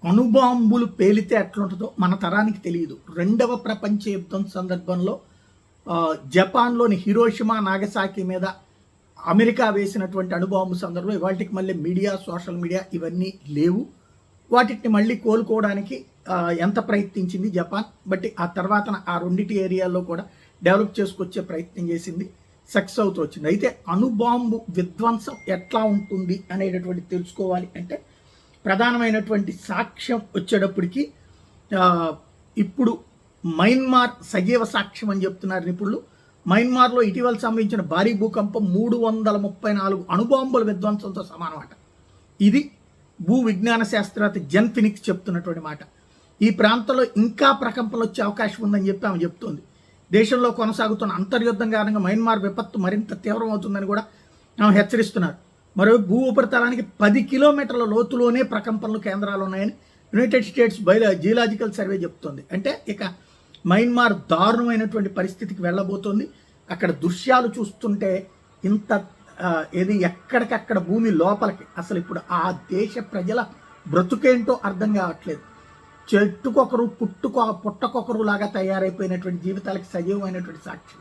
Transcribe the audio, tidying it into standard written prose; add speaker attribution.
Speaker 1: అణుబాంబులు పేలితే ఎట్లుంటుందో మన తరానికి తెలియదు. రెండవ ప్రపంచ యుద్ధం సందర్భంలో జపాన్లోని హిరోషిమా నాగసాకి మీద అమెరికా వేసినటువంటి అణుబాంబు సందర్భంలో ఇవాటికి మళ్ళీ మీడియా, సోషల్ మీడియా ఇవన్నీ లేవు. వాటిని మళ్ళీ కోలుకోవడానికి ఎంత ప్రయత్నించింది జపాన్, బట్ ఆ తర్వాత ఆ రెండింటి ఏరియాల్లో కూడా డెవలప్ చేసుకొచ్చే ప్రయత్నం చేసింది, సక్సెస్ అవుతూ వచ్చింది. అయితే అణుబాంబు విధ్వంసం ఎట్లా ఉంటుంది అనేటటువంటి తెలుసుకోవాలి అంటే ప్రధానమైనటువంటి సాక్ష్యం వచ్చేటప్పటికి ఇప్పుడు మయన్మార్ సజీవ సాక్ష్యం అని చెప్తున్నారు నిపుణులు. మయన్మార్లో ఇటీవల సంభవించిన భారీ భూకంపం 334 అణుబాంబుల విధ్వంసంతో సమానమాట. ఇది భూ విజ్ఞాన శాస్త్రవేత్త జెన్ ఫినిక్స్ చెప్తున్నటువంటి మాట. ఈ ప్రాంతంలో ఇంకా ప్రకంపనలు వచ్చే అవకాశం ఉందని చెప్పి ఆమె చెప్తోంది. దేశంలో కొనసాగుతున్న అంతర్యుద్ధం కారణంగా మయన్మార్ విపత్తు మరింత తీవ్రమవుతుందని కూడా ఆమె హెచ్చరిస్తున్నారు. మరో భూ ఉపరితలానికి 10 కిలోమీటర్ల లోతులోనే ప్రకంపనలు కేంద్రాలు ఉన్నాయని యునైటెడ్ స్టేట్స్ జియోలాజికల్ సర్వే చెప్తోంది. అంటే ఇక మయన్మార్ దారుణమైనటువంటి పరిస్థితికి వెళ్ళబోతోంది. అక్కడ దృశ్యాలు చూస్తుంటే ఇంత ఎక్కడికక్కడ భూమి లోపలికి అసలు ఇప్పుడు ఆ దేశ ప్రజల బ్రతుకేంటో అర్థం కావట్లేదు. చెట్టుకొకరు పుట్టకొకరు లాగా తయారైపోయినటువంటి జీవితాలకి సజీవమైనటువంటి సాక్షి.